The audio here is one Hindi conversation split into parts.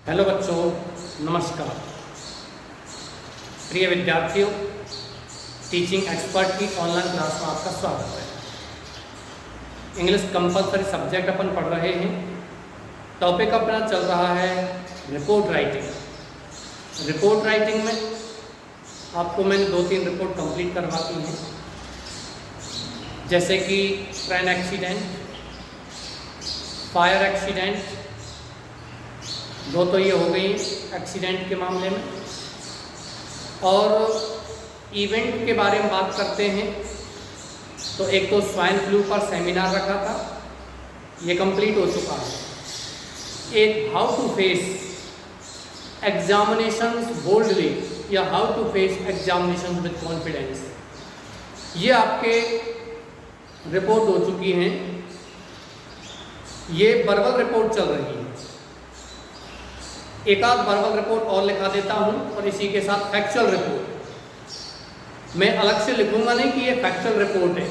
हेलो बच्चों, नमस्कार। प्रिय विद्यार्थियों, टीचिंग एक्सपर्ट की ऑनलाइन क्लास में आपका स्वागत है। इंग्लिश कंपलसरी सब्जेक्ट अपन पढ़ रहे हैं। टॉपिक अपना चल रहा है रिपोर्ट राइटिंग। रिपोर्ट राइटिंग में आपको मैंने 2-3 रिपोर्ट कंप्लीट करवा दी हैं, जैसे कि ट्रेन एक्सीडेंट, फायर एक्सीडेंट, दो तो ये हो गई एक्सीडेंट के मामले में। और इवेंट के बारे में बात करते हैं तो एक तो स्वाइन फ्लू पर सेमिनार रखा था, ये कंप्लीट हो चुका है। एक how to face examinations boldly या how to face examinations with confidence, ये आपके रिपोर्ट हो चुकी हैं। ये वर्बल रिपोर्ट चल रही है। एक आध वर्बल रिपोर्ट और लिखा देता हूं और इसी के साथ फैक्चुअल रिपोर्ट मैं अलग से लिखूंगा नहीं कि ये फैक्चुअल रिपोर्ट है,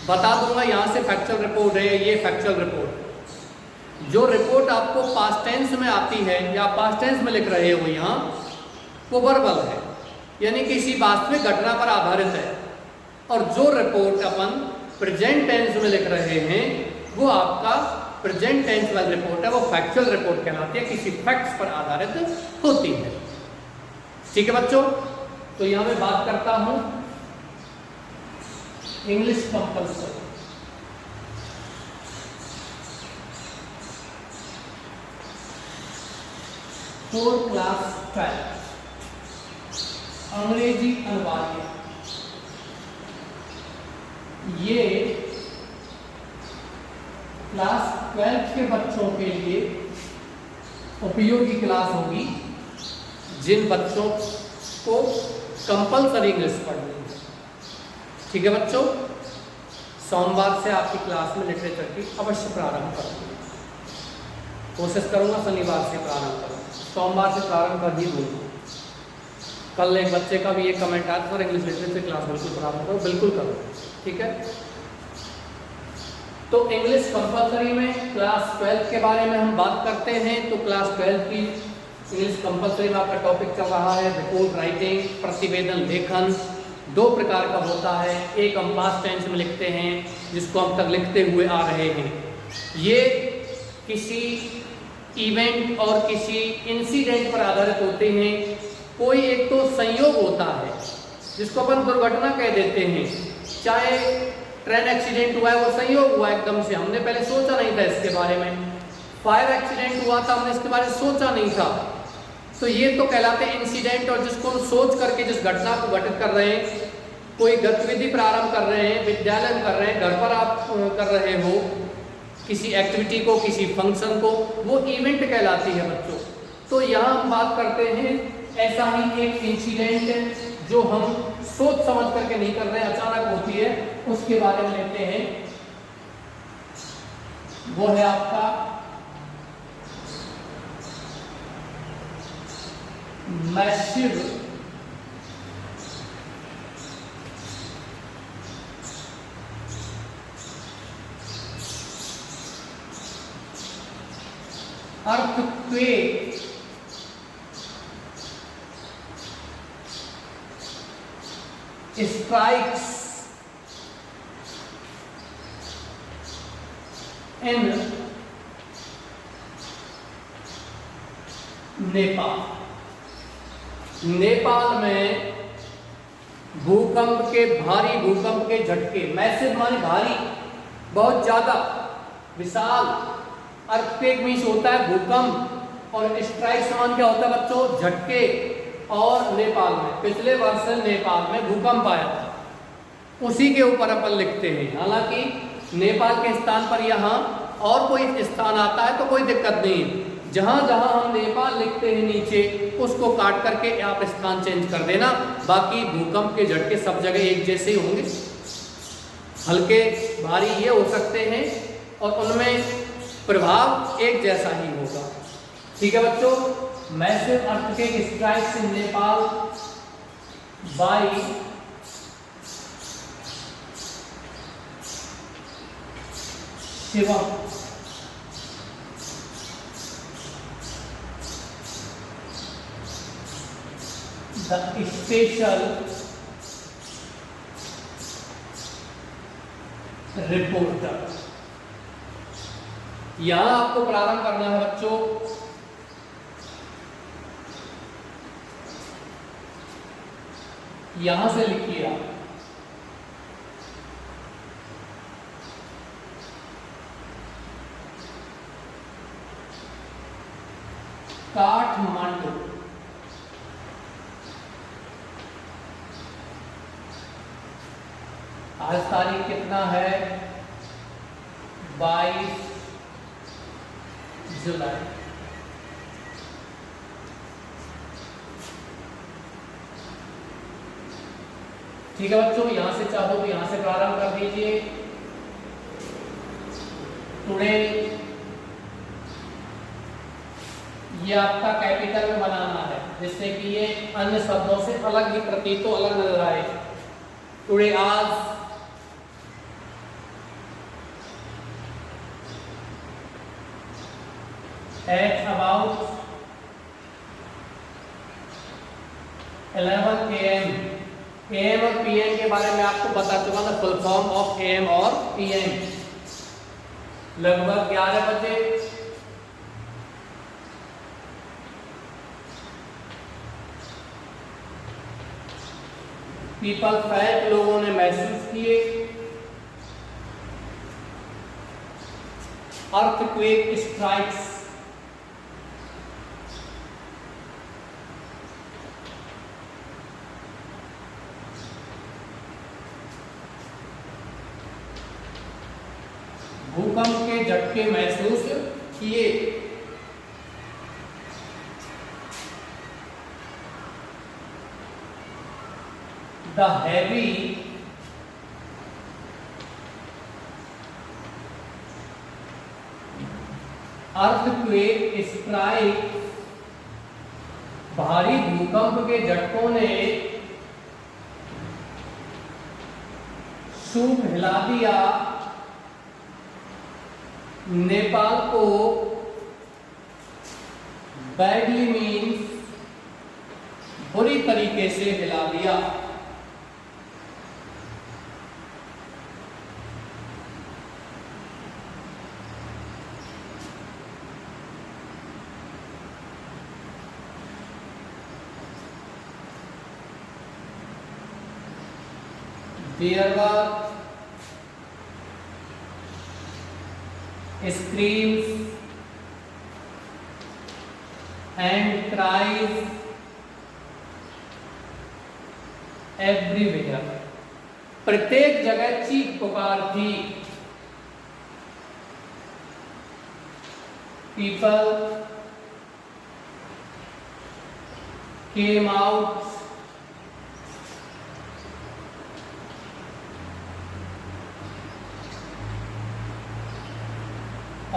बता दूंगा यहाँ से फैक्चुअल रिपोर्ट है, ये फैक्चुअल रिपोर्ट। जो रिपोर्ट आपको पास्ट टेंस में आती है या पास्ट टेंस में लिख रहे हो यहाँ, वो वर्बल है, यानी किसी वास्तविक घटना पर आधारित है। और जो रिपोर्ट अपन प्रेजेंट टेंस में लिख रहे हैं वो आपका प्रेजेंट टेंस वाली रिपोर्ट है, वो फैक्चुअल रिपोर्ट कहलाती है, किसी फैक्ट्स पर आधारित होती है। ठीक है बच्चों, तो यहां मैं बात करता हूं इंग्लिश कंपलसरी। फोर क्लास 12 अंग्रेजी अनिवार्य। ये क्लास 12 के बच्चों के लिए उपयोगी क्लास होगी, जिन बच्चों को कंपलसरी इंग्लिश पढ़नी है। ठीक है बच्चों, सोमवार से आपकी क्लास में लिटरेचर की अवश्य प्रारंभ करूँगी। कोशिश करूँगा शनिवार से प्रारंभ करूँ, सोमवार से प्रारंभ कर ही दूँगा। कल एक बच्चे का भी ये कमेंट आया था, इंग्लिश लिटरेचर क्लास बिल्कुल प्रारंभ करो, बिल्कुल करो। ठीक है, तो इंग्लिश कंपलसरी में क्लास 12 के बारे में हम बात करते हैं। तो क्लास 12 की इंग्लिश कंपलसरी में आपका टॉपिक चल रहा है रिपोर्ट राइटिंग, प्रतिवेदन लेखन। 2 प्रकार का होता है, एक हम पास्ट टेंस में लिखते हैं जिसको हम तक लिखते हुए आ रहे हैं। ये किसी इवेंट और किसी इंसिडेंट पर आधारित होते हैं। कोई एक तो संयोग होता है जिसको अपन दुर्घटना कह देते हैं, चाहे ट्रेन एक्सीडेंट हुआ है वो संयोग हुआ एकदम से, हमने पहले सोचा नहीं था इसके बारे में। फायर एक्सीडेंट हुआ था, हमने इसके बारे में सोचा नहीं था। तो ये तो कहलाते हैं इंसिडेंट, और जिसको हम सोच करके जिस घटना को घटित कर रहे हैं, कोई गतिविधि प्रारंभ कर रहे हैं, विद्यालय में कर रहे हैं, घर पर आप कर रहे हो किसी एक्टिविटी को, किसी फंक्शन को, वो इवेंट कहलाती है बच्चों। तो यहाँ हम बात करते हैं ऐसा ही एक इंसिडेंट जो हम सोच समझ करके नहीं कर रहे हैं, अचानक होती है, उसके बारे में लेते हैं। वो है आपका massive earthquake strikes in Nepal. Nepal में भूकंप के, भारी भूकंप के झटके, मैसिव माने भारी, बहुत ज्यादा विशाल। अर्थक्वेक मीन्स होता है भूकंप, और स्ट्राइक समान क्या होता है बच्चों, झटके। और नेपाल में पिछले वर्ष नेपाल में भूकंप आया था, उसी के ऊपर अपन लिखते हैं। हालांकि नेपाल के स्थान पर यहाँ और कोई स्थान आता है तो कोई दिक्कत नहीं है। जहाँ जहाँ हम नेपाल लिखते हैं नीचे, उसको काट करके आप स्थान चेंज कर देना। बाकी भूकंप के झटके सब जगह एक जैसे ही होंगे, हल्के भारी ये हो सकते हैं और उनमें प्रभाव एक जैसा ही होगा। ठीक है बच्चों, massive earthquake strikes in Nepal by Shivam the special reporter. यहां आपको प्रारंभ करना है बच्चों, यहां से लिखिए आप काठमांडू। आज तारीख कितना है? 22 जुलाई। ठीक है बच्चों, यहां से चाहो तो यहां से प्रारंभ कर दीजिए। टुडे ये आपका कैपिटल में बनाना है, जिससे कि ये अन्य शब्दों से अलग ही प्रतीत हो, अलग नजर आए। टुडे आज, एट अबाउट 11 AM। AM और PM के बारे में आपको बता चुका था, फुल फॉर्म ऑफ AM और PM। लगभग 11 बजे पीपल फैक्ट लोगों ने महसूस किए, अर्थक्वेक स्ट्राइक्स, भूकंप के झटके महसूस किए। द हैवी अर्थक्वेक स्ट्राइक, भारी भूकंप के झटकों ने सूख हिला दिया नेपाल को। बैडली मीन्स बुरी तरीके से हिला दिया। There were screams and cries everywhere। प्रत्येक जगह चीख पुकार थी। People came out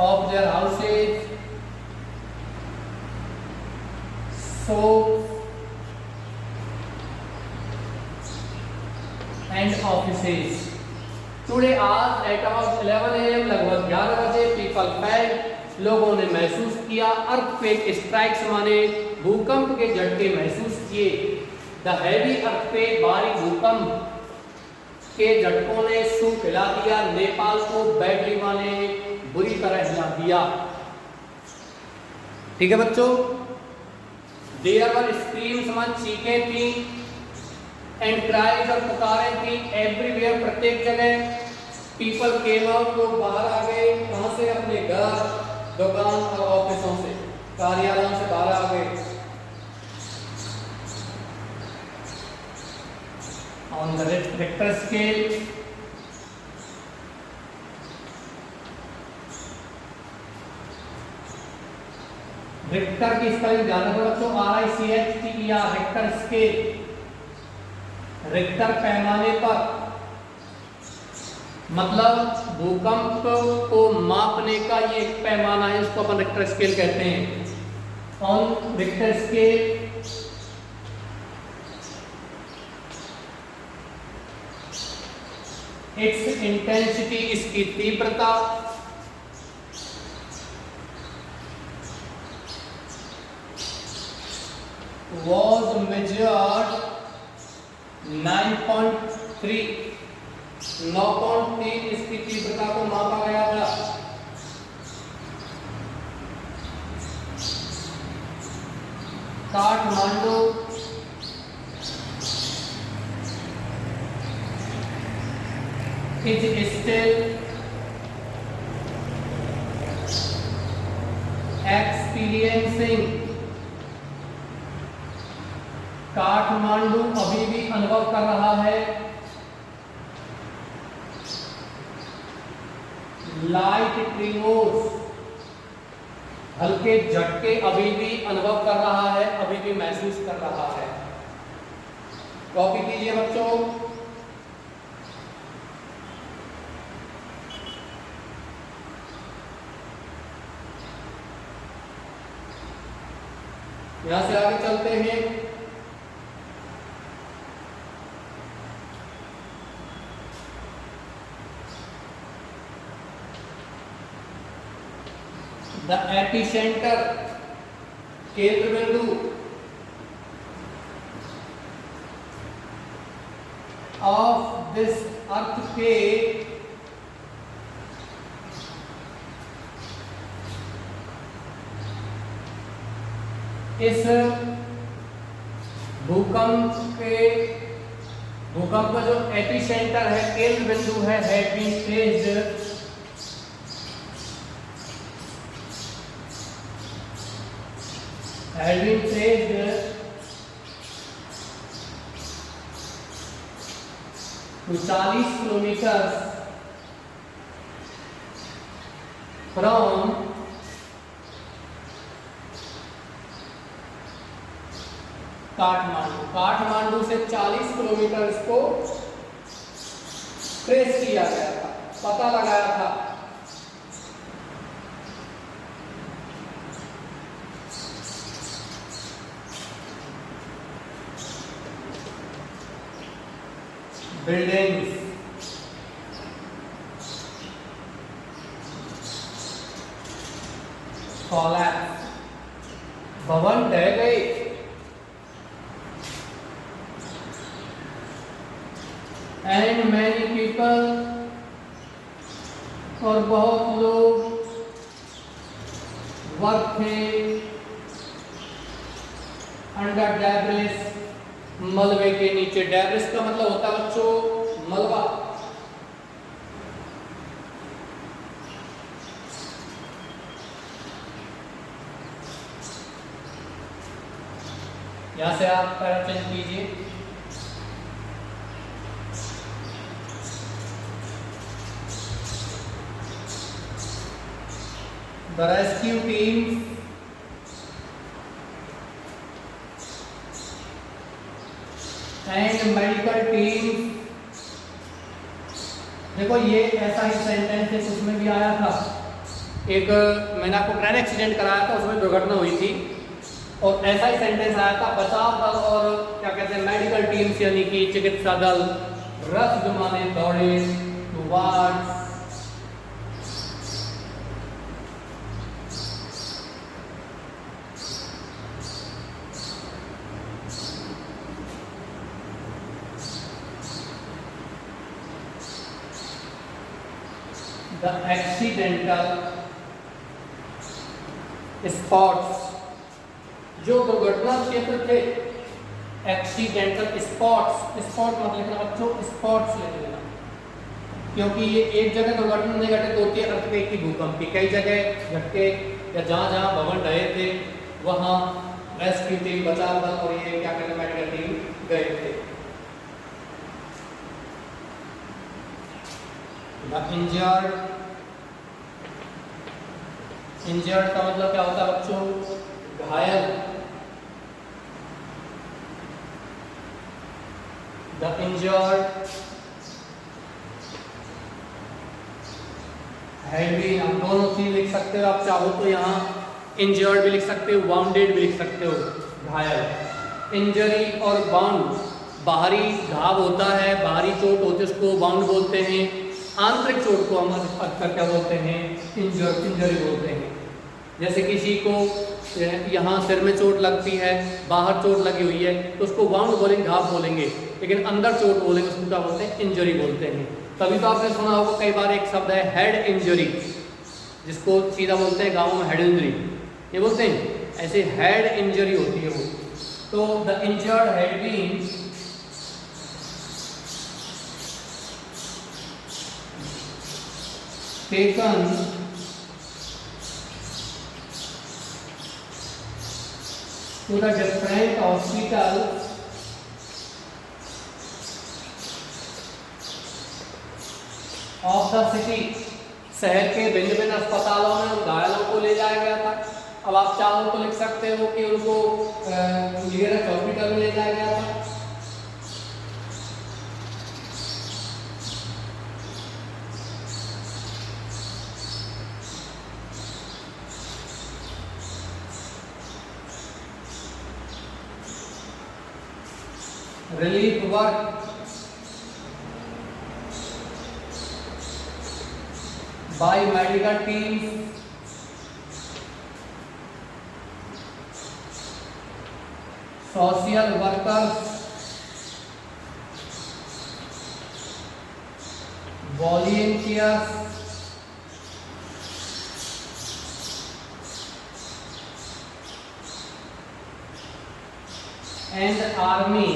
of their houses, shops and offices। Today आज at about 11 AM, लगभग 11 बजे, people felt, लोगों ने महसूस किया, अर्थक्वेक स्ट्राइक्स माने भूकंप के झटके महसूस किए। द हैवी अर्थक्वेक, भारी भूकंप के झटकों ने सूख हिला दिया नेपाल को। बैडली माने बुरी तरह हिला दिया। ठीक है बच्चों, देयर वर स्क्रीम्स मान चीखें थी, एंड क्राइज और पुकारें थी, एवरीवेयर प्रत्येक जगह। पीपल केम आउट, लोग बाहर आ गए। कहां से? अपने घर, दुकान और ऑफिसों से, कार्यालयों से बाहर आ गए। On the Richter scale, Richter की स्पेलिंग ध्यान रखो बच्चों, RICHTER, रिक्टर स्केल। रिक्टर पैमाने पर, मतलब भूकंप को मापने का ये एक पैमाना है, इसको अपन रिक्टर स्केल कहते हैं। On Richter scale it's intensity, इसकी तीव्रता, was measured 9.3 इसकी तीव्रता को मापा गया था। Kathmandu is still experiencing, Kathmandu अभी भी अनुभव कर रहा है लाइट ट्रीमोर्स, हल्के झटके अभी भी अनुभव कर रहा है, अभी भी महसूस कर रहा है। कॉपी कीजिए बच्चों। यहां से आगे चलते हैं। द एपिसेंटर, केंद्र बिंदु ऑफ दिस अर्थक्वेक इस भूकंप का जो एपिसेंटर है, केंद्र बिंदु है, had been placed 40 kilometre from Kathmandu से 40 किलोमीटर इसको ट्रेस किया गया था, पता लगाया था। बिल्डिंग्स, कोलैप्स, भवन ढह गए, एंड मैनी पीपल, और बहुत लोग वर्क थे अंडर डेब्रिस, मलबे के नीचे। डेब्रिस का मतलब होता है बच्चों मलबा। यहां से आप पैरा चेंज कीजिए। The rescue teams and medical teams, देखो ये ऐसा ही सेंटेंस है, उसमें भी आया था। एक मैंने आपको ट्रेन एक्सीडेंट कराया था, उसमें दुर्घटना हुई थी, और ऐसा ही सेंटेंस आया था। बचाव दल और क्या कहते हैं मेडिकल टीम्स, यानी कि चिकित्सा दल रथ जमाने दौड़े टुवर्ड्स the accidental spots, जो दुर्घटना क्षेत्र थे। एक्सीडेंटल स्पॉट्स, स्पॉट मत लिखना बच्चों, स्पॉट्स लिख लेना, क्योंकि ये एक जगह दुर्घटना नहीं घटित होती है अर्थक्वेक की, भूकंप की। कई जगह झटके या जहाँ जहाँ भवन ढहे थे वहाँ रेस्क्यू टीम, बचाव दल और ये क्या कहते हैं मेडिकल टीम गए थे। इंजर्ड का मतलब क्या होता है बच्चों? घायल। द इंजर्ड हैड बीन, आप दोनों चीज लिख सकते हो। आप चाहो तो यहाँ इंजर्ड भी लिख सकते हो, वाउंडेड भी लिख सकते हो, घायल। इंजरी और बाउंड, बाहरी घाव होता है, बाहरी चोट होती है, उसको बाउंड बोलते हैं। आंतरिक चोट को हम अक्सर क्या बोलते हैं? इंजरी बोलते हैं। जैसे किसी को यहाँ सिर में चोट लगती है, बाहर चोट लगी हुई है, तो उसको वाउंड बोलेंगे, घाव बोलेंगे, लेकिन अंदर चोट बोलेंगे, उसको क्या बोलते हैं? इंजरी बोलते हैं। तभी तो आपने सुना होगा कई बार एक शब्द है हेड इंजरी, जिसको सीधा बोलते हैं गाँव में हेड इंजरी, ये बोलते हैं, ऐसे हेड इंजरी होती है वो। तो the injured had been taken to the different hospitals of the city, शहर के भिन्न भिन्न अस्पतालों में उन घायलों को ले जाया गया था। अब आप चाहो तो लिख सकते हो कि उनको नियरेस्ट हॉस्पिटल में ले जाया गया था। Relief work by medical teams social workers volunteers and army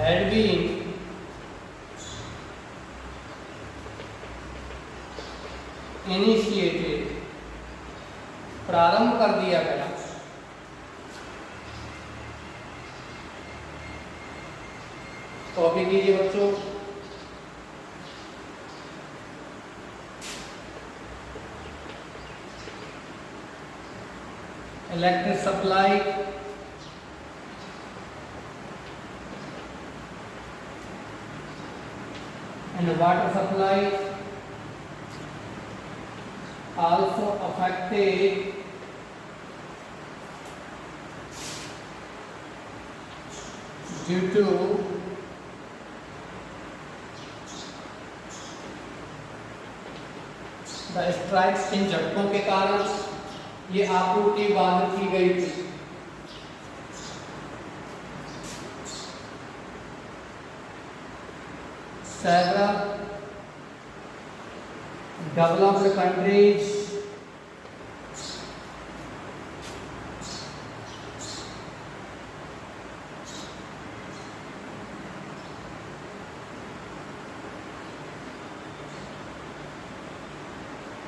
had been initiated, प्रारंभ कर दिया गया। कॉपी कीजिए बच्चों। Electric supply and water supply also affected due to the strikes, इन झटकों के कारण ये आपूर्ति बाधित की गई थी। Several developed countries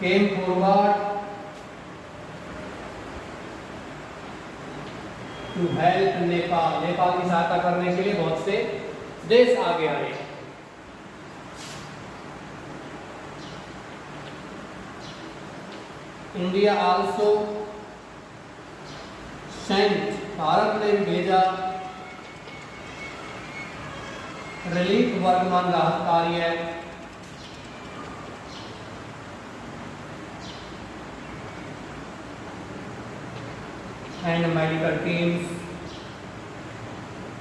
came forward to help Nepal, Nepal की सहायता करने के लिए बहुत से देश आगे आए। इंडिया आल्सो सेंट, भारत ने भेजा रिलीफ वर्तमान राहत कार्य एंड मेडिकल टीम्स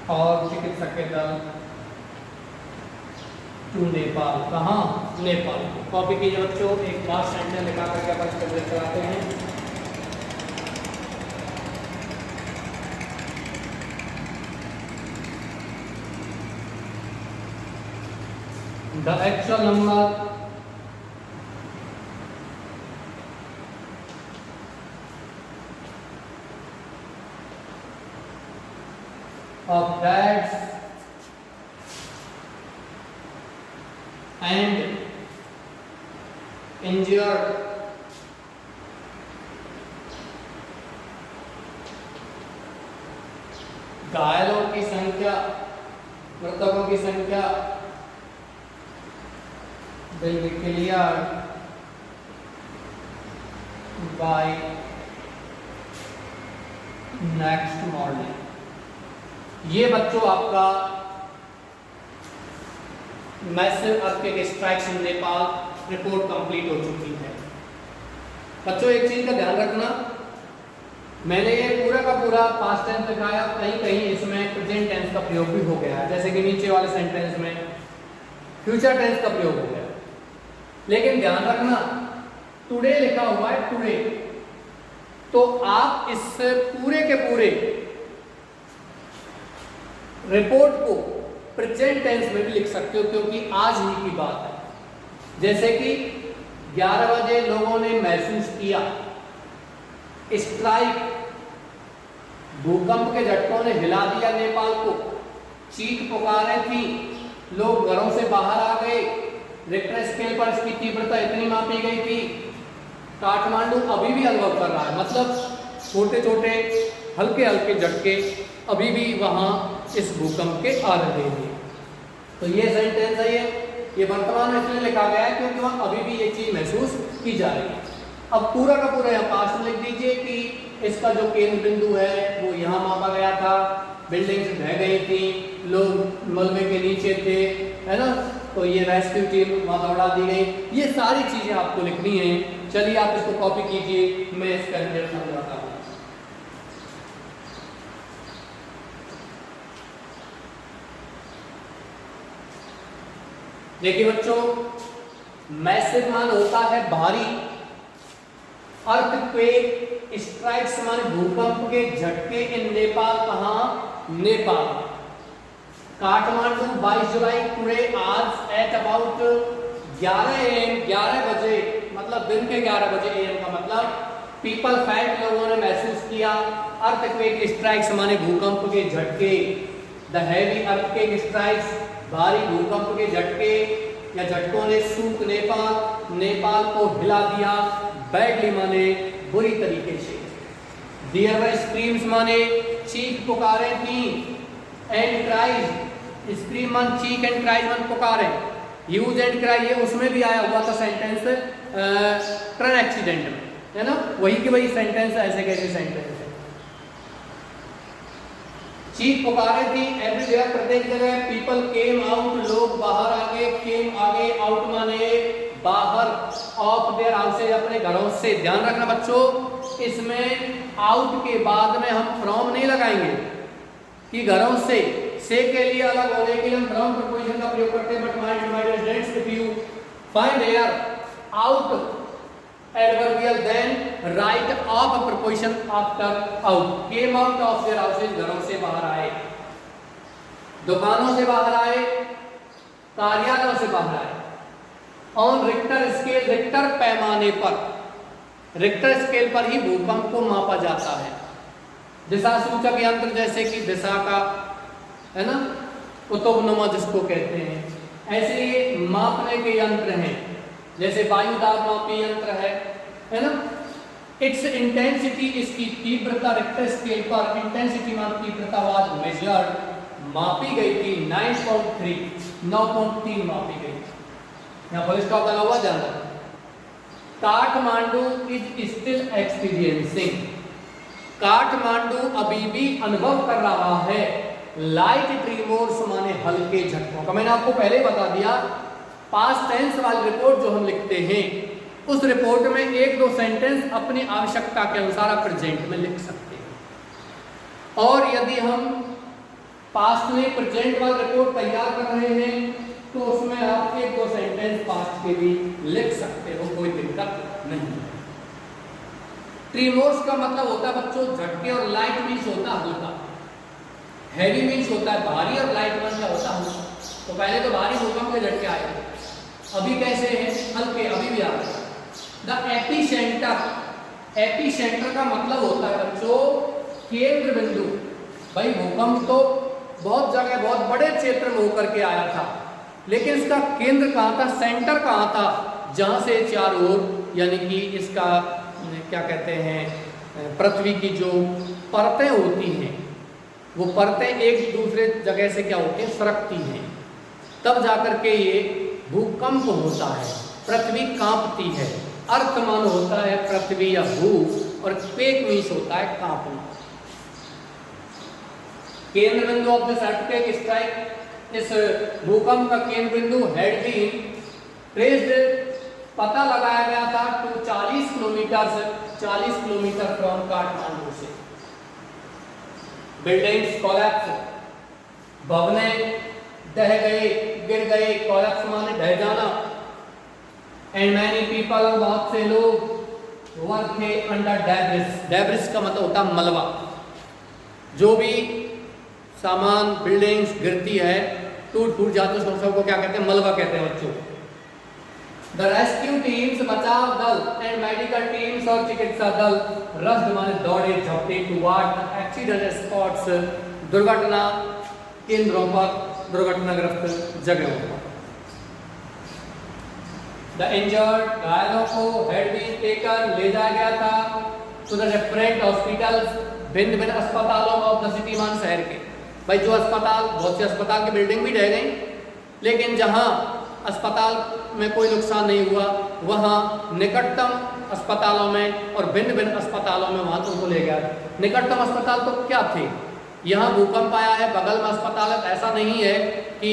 और चिकित्सक दल टू नेपाल। कहाँ? नेपाल। कॉपी कीजिए बच्चों। एक लास्ट सेंटेंस लिखा करके अपन कंप्लीट कराते हैं। The actual number of deaths and injured घायलों की संख्या, मृतकों की संख्या will be cleared by next morning। ये बच्चों आपका massive earthquake strikes in Nepal report complete हो चुकी है। बच्चों एक चीज का ध्यान रखना, मैंने ये पूरा का पूरा पास्ट टेंस दिखाया, कहीं कहीं इसमें प्रेजेंट टेंस का प्रयोग भी हो गया है। जैसे कि नीचे वाले सेंटेंस में फ्यूचर टेंस का प्रयोग हो गया। लेकिन ध्यान रखना टुडे लिखा हुआ है, टुडे, तो आप इस पूरे के पूरे रिपोर्ट को प्रेजेंट टेंस में भी लिख सकते हो, क्योंकि आज ही की बात है। जैसे कि 11 बजे लोगों ने महसूस किया स्ट्राइक, भूकंप के झटकों ने हिला दिया नेपाल को, चीख पुकारें थी, लोग घरों से बाहर आ गए, रिक्टर स्केल पर इसकी तीव्रता इतनी मापी गई थी, काठमांडू अभी भी अनुभव कर रहा है। मतलब छोटे छोटे हल्के हल्के झटके अभी भी वहां इस भूकंप के आ रहे हैं। तो ये सेंटेंस है, ये वर्तमान में इसलिए लिखा गया है क्योंकि वहां अभी भी ये चीज महसूस की जा रही है। अब पूरा का पूरा यहाँ पास्ट में लिख दीजिए कि इसका जो केंद्र बिंदु है वो यहाँ मापा गया था, बिल्डिंग्स ढह गई थी, लोग मलबे के नीचे थे, है ना, तो ये रेस्क्यू टीम वहां दौड़ा दी गई। ये सारी चीजें आपको लिखनी है। चलिए आप इसको कॉपी कीजिए, मैं इसका रिजल्ट समझाता हूँ। देखिए बच्चों, मैसिव मान होता है भारी, अर्थक्वेक स्ट्राइक्स माने भूकंप के झटके इन नेपाल, कहां, नेपाल। काठमांडू 22 जुलाई टुडे, आज एट अबाउट 11 AM, 11 बजे, मतलब दिन के 11 बजे AM का मतलब पीपल फैक्ट, लोगों ने महसूस किया, अर्थक्वेक स्ट्राइक्स माने भूकंप के झटके, द हैवी अर्थक्वेक स्ट्राइक्स, भारी भूकंप के झटके या झटकों ने सूख नेपाल, नेपाल को हिला दिया, बैडली माने बुरी तरीके से, देयर वर स्क्रीम्स माने चीख पुकारें थी, एंड क्राइज, स्क्रीम मान चीख, एंड क्राइज मान पुकारें, ह्यूज एंड क्राई, ये उसमें भी आया हुआ था सेंटेंस ट्रेन एक्सीडेंट में, है ना, वही की वही सेंटेंस, ऐसे कैसे सेंटेंस है। चीख पुकारें थी एवरीवेयर, प्रत्येक जगह, पीपल केम आउट, लोग बाहर आ गए, केम आगे, आउट माने बाहर, ऑफ देयर हाउसेज, अपने घरों से। ध्यान रखना बच्चों, इसमें आउट के बाद में हम फ्रॉम नहीं लगाएंगे कि घरों से के लिए अलग होने के लिए हम फ्रॉम प्रीपोजिशन का प्रयोग करते हैं, but my students if you find here out adverbial, then write of a preposition after out, came out of their houses, घरों से बाहर आए, दुकानों से बाहर आए, कार्यालयों से बाहर आए। ऑन रिक्टर स्केल, रिक्टर पैमाने पर, रिक्टर स्केल पर ही भूकंप को मापा जाता है। दिशा सूचक यंत्र जैसे कि दिशा का, है ना, कुतुबनुमा जिसको कहते हैं, ऐसे ये मापने के यंत्र हैं, जैसे वायु दाब मापी यंत्र है ना। इट्स इंटेंसिटी, इसकी तीव्रता रिक्टर स्केल पर, इंटेंसिटी मान तीव्रता वाज मेजर्ड, मापी गई थी 9.3, 9.3 मापी गई थी। यहाँ फुल स्टॉप लगा हुआ जाना। Kathmandu is still experiencing, Kathmandu अभी भी अनुभव कर रहा है लाइट ट्रीमोर्स माने हल्के झटकों का। मैंने आपको पहले बता दिया, पास्ट टेंस वाली रिपोर्ट जो हम लिखते हैं उस रिपोर्ट में एक दो सेंटेंस अपनी आवश्यकता के अनुसार प्रेजेंट में लिख सकते हैं, और यदि हम पास्ट में प्रेजेंट वाली रिपोर्ट तैयार कर रहे हैं तो उसमें आप एक दो सेंटेंस पास्ट के भी लिख सकते हो, कोई दिक्कत नहीं। ट्रीमोर्स का मतलब होता है बच्चों झटके, और लाइट मीन्स होता है हल्का, हैवी मीन्स होता है भारी, और लाइट मीन्स क्या होता है हल्का। तो पहले तो भारी भूकंप के झटके आए थे, अभी कैसे हैं, हल्के, अभी भी आ रहे हैं। द एपिसेंटर, एपिसेंटर का मतलब होता है बच्चों केंद्र बिंदु। भाई भूकंप तो बहुत जगह बहुत बड़े क्षेत्र में होकर के आया था, लेकिन इसका केंद्र कहाँ था, सेंटर कहाँ था, जहाँ से चारों ओर, यानी कि इसका क्या कहते हैं, पृथ्वी की जो परतें होती हैं वो परतें एक दूसरे जगह से क्या होती हैं, सरकती हैं, तब जाकर के ये भूकंप होता है, पृथ्वी कांपती है। अर्थमान होता है पृथ्वी या भू, और क्वेक मीन्स होता है कांपना। केंद्र बिंदु ऑफ दिस अर्थक्वेक स्ट्राइक, इस भूकंप का केंद्र बिंदु हैड बीन ट्रेस्ड, पता लगाया गया था टू 40 किलोमीटर से, 40 किलोमीटर फ्रॉम काठमांडू से। बिल्डिंग्स कोलैप्स, भवनें ढह गए, गिर गए, कोलैप्स माने ढह जाना। एंड मैनी पीपल, और बहुत से लोग वर थे अंडर डेब्रिस। डेब्रिस का मतलब होता है मलबा। जो भी सामान बिल्डिंग्स गिरती है, टूट फूट जाते हैं, सबको क्या कहते हैं? मलबा कहते हैं बच्चों। द रेस्क्यू टीम्स, बचाव दल, एंड मेडिकल टीम्स, और चिकित्सा दल रश्ड माने दौड़े, झपटे टुवार्ड एक्सीडेंट स्पॉट्स, दुर्घटना केंद्रों पर, दुर्घटनाग्रस्त जगहों पर। द इंजर्ड, घायलों को हैड बीन टेकन, ले जाया गया था टू द डिफरेंट हॉस्पिटल्स, भिन्न भिन्न अस्पतालों ऑफ द सिटी, मान शहर के। भाई जो अस्पताल, बहुत से अस्पताल की बिल्डिंग भी ढह गई, लेकिन जहां अस्पताल में कोई नुकसान नहीं हुआ, वहां निकटतम अस्पतालों में और भिन्न भिन्न अस्पतालों में वहां तुमको ले गया। निकटतम अस्पताल तो क्या थे? यहाँ भूकंप आया है, बगल में अस्पताल है, ऐसा नहीं है कि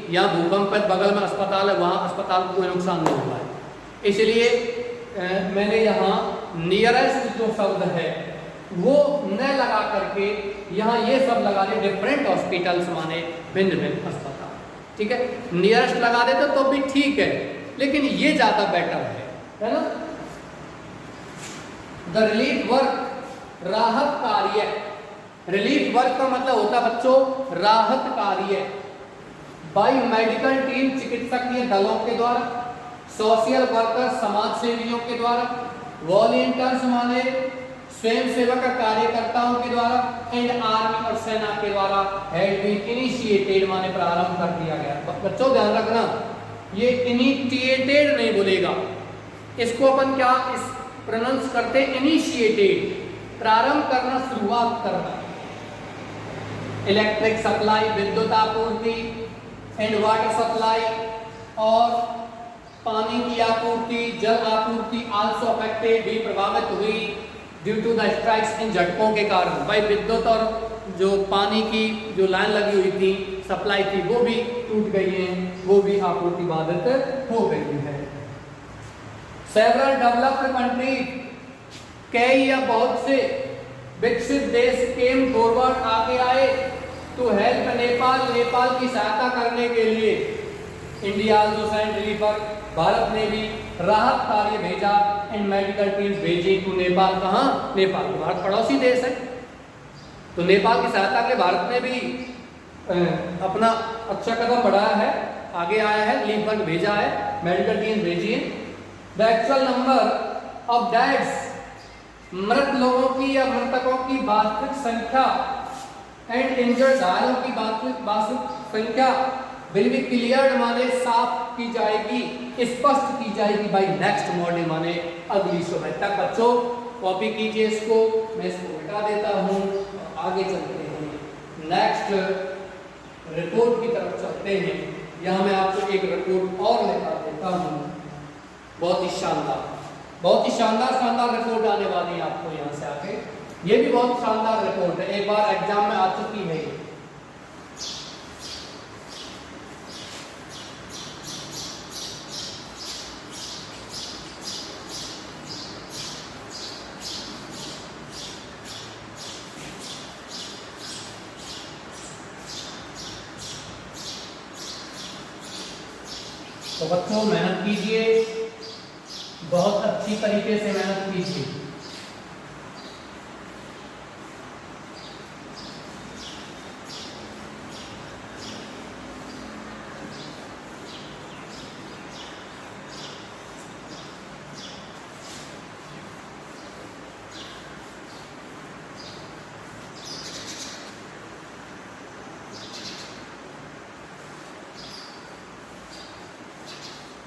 यहाँ भूकंप है, बगल में अस्पताल है, वहाँ अस्पताल को कोई नुकसान नहीं हुआ है। इसलिए मैंने यहाँ नियरेस्ट जो शब्द है वो न लगा करके यहाँ ये सब लगा दिए, डिफरेंट हॉस्पिटल्स माने भिन्न भिन्न अस्पताल। ठीक है, नियरेस्ट लगा देते तो भी ठीक है, लेकिन ये ज़्यादा बेटर है ना। द रिलीफ वर्क, राहत कार्य। रिलीफ वर्क का मतलब होता है बच्चों राहत कार्य, बाई मेडिकल टीम, चिकित्सकीय दलों के द्वारा, सोशल वर्कर, समाज सेवियों के द्वारा, वॉलंटियर्स माने स्वयं सेवक कार्यकर्ताओं के द्वारा, एंड आर्मी और सेना के द्वारा हैड बीन इनिशिएटेड माने प्रारंभ कर दिया गया। बच्चों ध्यान रखना, ये इनिशिएटेड नहीं बोलेगा, इसको अपन क्या इस प्रोनाउंस करते? इनिशिएटेड, प्रारंभ करना, शुरुआत करना। इलेक्ट्रिक सप्लाई, विद्युत आपूर्ति, एंड वाटर सप्लाई, और पानी की आपूर्ति, जल आपूर्ति आल्सो अफेक्टेड, भी प्रभावित हुई ड्यू टू द स्ट्राइक्स, इन झटकों के कारण। भाई विद्युत और जो पानी की जो लाइन लगी हुई थी, सप्लाई थी, वो भी टूट गई है, वो भी आपूर्ति बाधित हो गई है। सेवरल डेवलप्ड कंट्री, कई या बहुत से विकसित देश केम फॉरवर्ड, आगे आए, टू हेल्प नेपाल, नेपाल की सहायता करने के लिए। इंडिया आल्सो सेंट रिलीफर, भारत ने भी राहत कार्य भेजा, एंड मेडिकल टीम्स भेजी टू नेपाल। कहाँ? नेपाल। भारत पड़ोसी देश है, तो नेपाल की सहायता के लिए भारत ने भी अपना अच्छा कदम बढ़ाया है, आगे आया है, रिलीफ फंड भेजा है, मेडिकल टीम्स भेजी है। The actual number of deaths, मृत लोगों की या मृतकों की वास्तविक संख्या, एंड इंजर्ड, घायलों की वास्तविक संख्या, विल बी क्लियर्ड माने साफ की जाएगी, स्पष्ट की जाएगी बाय नेक्स्ट मॉर्निंग माने अगली सुबह तक। बच्चों कॉपी कीजिए इसको, मैं इसको हटा देता हूँ और आगे चलते हैं, नेक्स्ट रिपोर्ट की तरफ चलते हैं। यहाँ मैं आपको एक रिपोर्ट और लेकर देता हूँ, बहुत ही शानदार, बहुत ही शानदार रिपोर्ट आने वाली है आपको यहाँ से आके। ये भी बहुत शानदार रिपोर्ट है, एक बार एग्जाम में आ चुकी है। तो बच्चों मेहनत कीजिए, बहुत अच्छी तरीके से मेहनत कीजिए।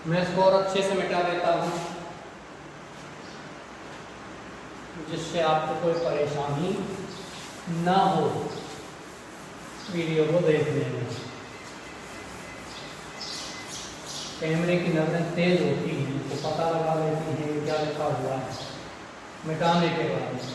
मैं इसको और अच्छे से मिटा देता हूँ, जिससे आपको कोई परेशानी ना हो वीडियो को देखने में। कैमरे की नज़रें तेज होती हैं तो पता लगा लेती हैं क्या लिखा हुआ है मिटाने के बाद।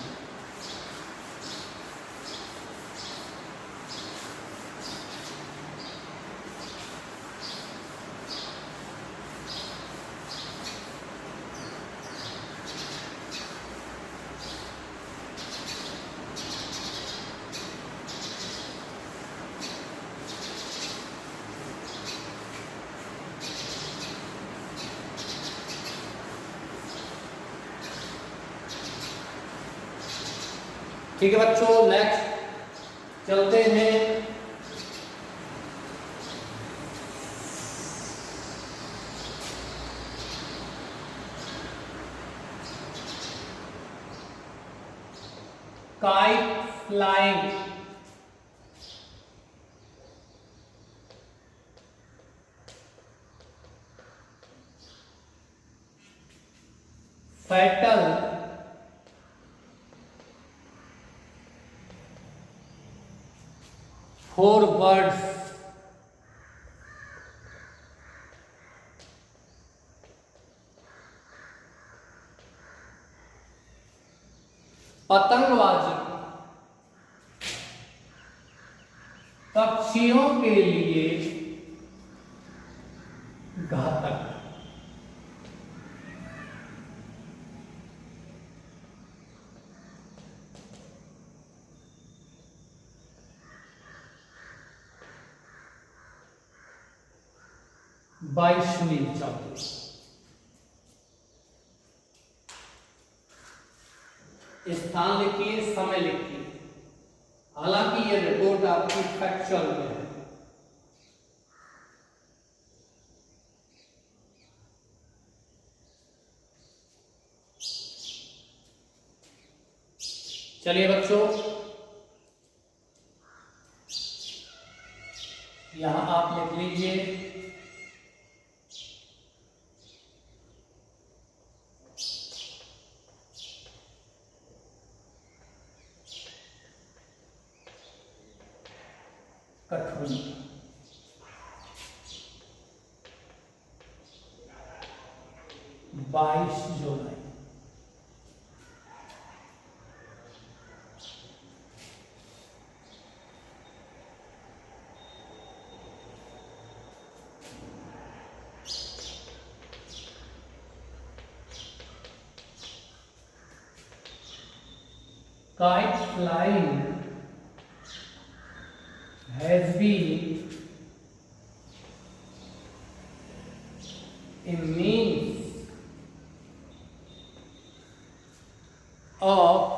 ठीक है बच्चों, नेक्स्ट चलते हैं। Kite flying. fatal, for birds, पतंगबाजी, पक्षियों के लिए घातक। बाईसवीं चौथी, स्थान लिखिए, समय लिखिए। हालांकि ये रिपोर्ट आपकी फैक्चुअल में है। चलिए बच्चों, यहां आप लिख लीजिए कठपुतली। 22 जुलाई। Kite flying has been a means of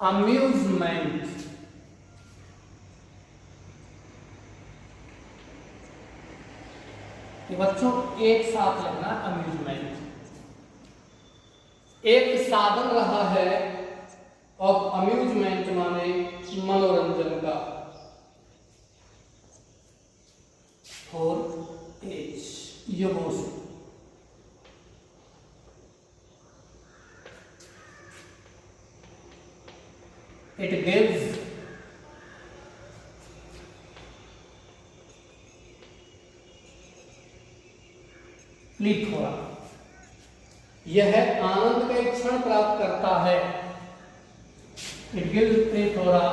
amusement, ये बच्चों एक साथ लिखना। अम्यूजमेंट एक साधन रहा है और अम्यूजमेंट माने मनोरंजन का। फॉर एज युगों से it gives प्लीथोरा, यह आनंद का एक क्षण प्राप्त करता है। It gives plethora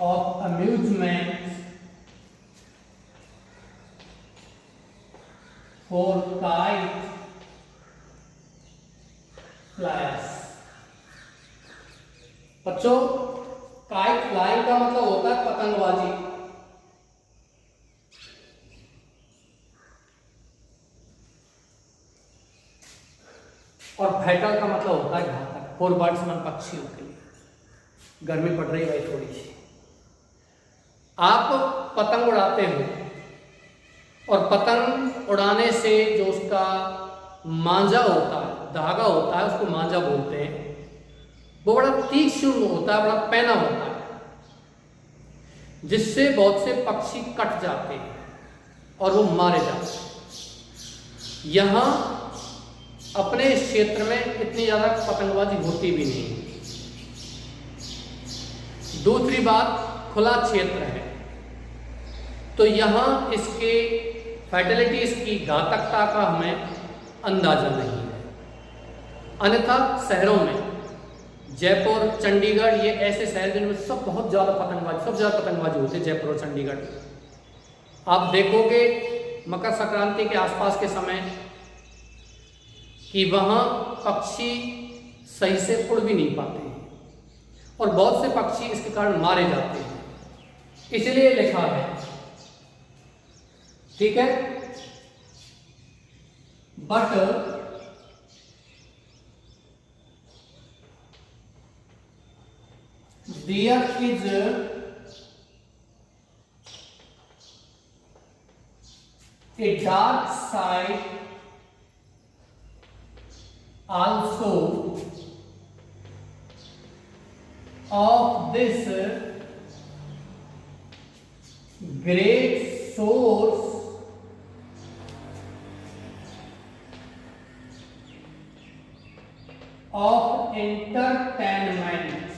of amusement for kite flyers. बच्चों, काइट फ्लाइंग का मतलब होता है पतंगबाजी, और फैटल का मतलब होता है घातक। फॉर बर्ड्स मन पक्षियों के लिए। गर्मी पड़ रही है भाई थोड़ी सी। आप पतंग उड़ाते हो और पतंग उड़ाने से जो उसका मांझा होता है, धागा होता है, उसको मांझा बोलते हैं। वो बड़ा तीक्ष्ण होता है, बड़ा पैना होता है, जिससे बहुत से पक्षी कट जाते हैं और वो मारे जाते हैं। यहाँ अपने क्षेत्र में इतनी ज्यादा पतंगबाजी होती भी नहीं। दूसरी बात, खुला क्षेत्र है तो यहाँ इसके फैटलिटीज की घातकता का हमें अंदाजा नहीं है। अन्यथा शहरों में जयपुर, चंडीगढ़, ये ऐसे शहर जिनमें सब बहुत ज़्यादा पतंगबाजी होती है। जयपुर और चंडीगढ़ आप देखोगे मकर संक्रांति के आसपास के समय कि वहां पक्षी सही से उड़ भी नहीं पाते हैं और बहुत से पक्षी इसके कारण मारे जाते हैं, इसलिए लिखा है। ठीक है, but there is a dark side also of this great source of entertainment,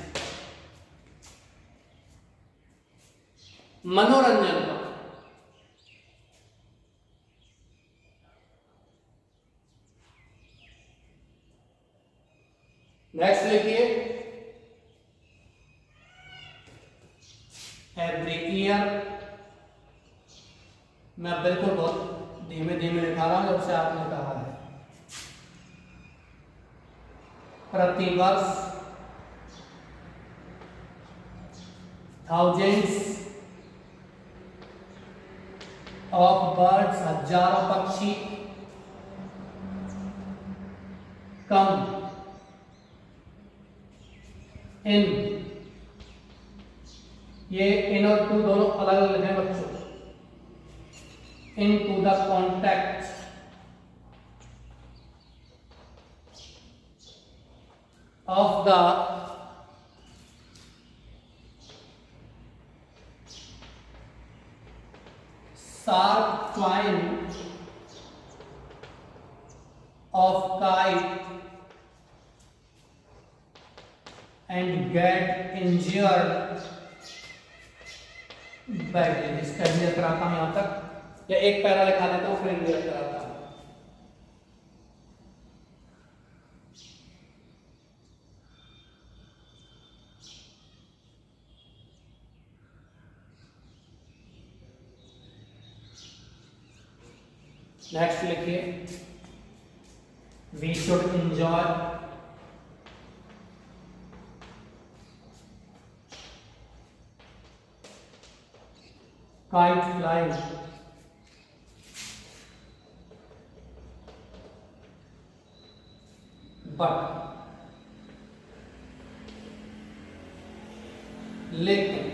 मनोरंजन का। नेक्स्ट लिखिए, एवरी ईयर। मैं बिल्कुल बहुत धीमे धीमे लिखा रहा हूं जब से आपने कहा है। प्रतिवर्ष थाउजेंड्स ऑफ बर्ड्स, हजारों पक्षी कम इन, ये इन और टू दोनों अलग अलग हैं बच्चों, into the contact of the sharp twine of kite and get injured badly। इसका इंडियर कराता हूं यहां तक, या एक पैरा लिखा देता हूं फिर इंडियर कराता हूं। नेक्स्ट लिखिए, we should enjoy kite flying, but लेकिन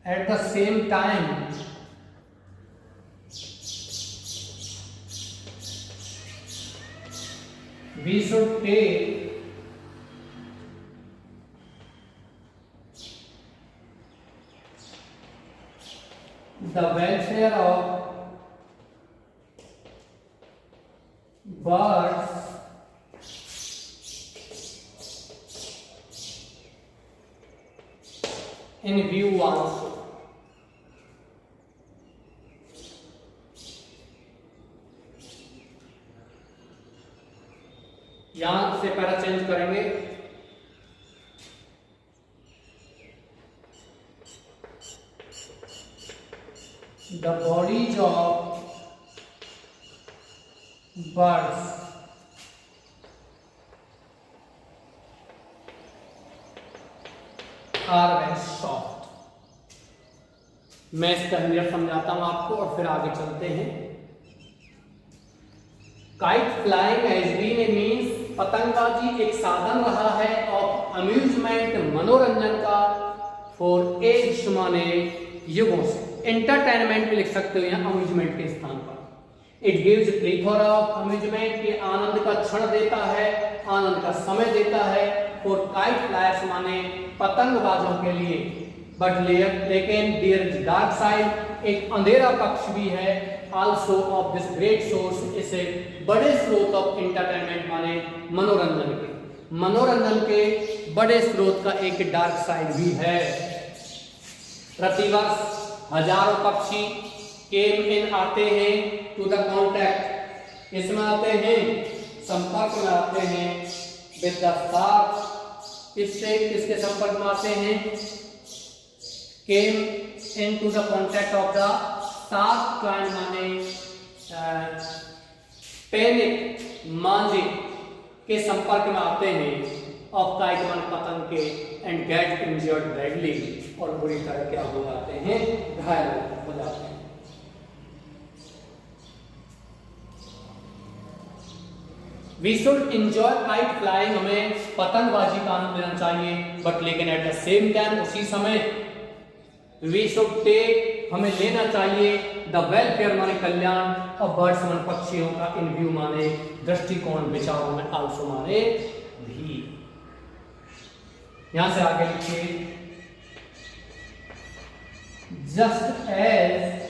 at the same time we should take the welfare of birds in view also। यहां से पैरा चेंज करेंगे, the bodies of birds are very soft। मैं इसका नियम समझाता हूं आपको और फिर आगे चलते हैं। Kite flying has been a means, पतंगबाजी एक साधन रहा है ऑफ अम्यूजमेंट, मनोरंजन का, फॉर एज माने युगों से। एंटरटेनमेंट भी लिख सकते हो यहाँ अम्यूजमेंट के स्थान पर। It gives plethora of amusement, ये आनंद का क्षण देता है, आनंद का समय देता है। फॉर काइट फ्लायर्स माने पतंगबाजों के लिए। बट लेकिन देयर इज डार्क साइड, एक अंधेरा पक्ष भी है। Also of this great source, इसे बड़े स्रोत ऑफ एंटरटेनमेंट माने मनोरंजन के, मनोरंजन के बड़े स्रोत का एक डार्क साइड भी है। प्रतिवर्ष हजारों पक्षी केम इन आते हैं टू द कॉन्टैक्ट, इसमें आते हैं, संपर्क में आते हैं, विद द शार्क, इससे किसके संपर्क में आते हैं, came into the contact of the sharp twine माने पैनिक मांझे के संपर्क में आते हैं, ऑफ काइट माने पतंग के, एंड गेट इंजर्ड बैडली और बुरी तरह क्या हो जाते हैं, घायल हो जाते हैं। We should enjoy kite flying, हमें पतंगबाजी का आनंद लेना चाहिए, बट लेकिन एट द सेम टाइम उसी समय we should take, हमें लेना चाहिए द वेलफेयर माने कल्याण, और बर्ड्स माने पक्षियों का, इन व्यू माने दृष्टिकोण, विचारों में, आल्सो माने भी। यहां से आगे लिखिए, just as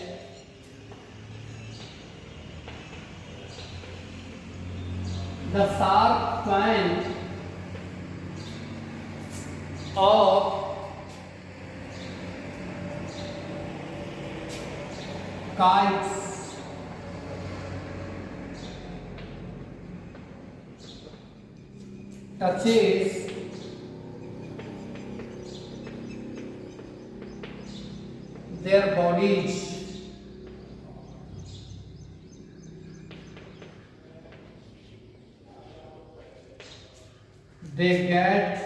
the sharp twine of kites touches their bodies, they get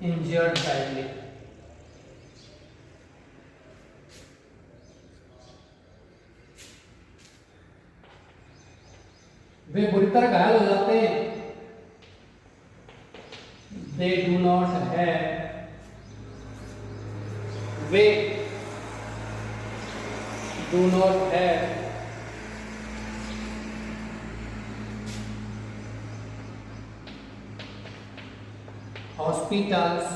injured badly. वे बुरी तरह घायल हो जाते हैं। They do not have, way do not have hospitals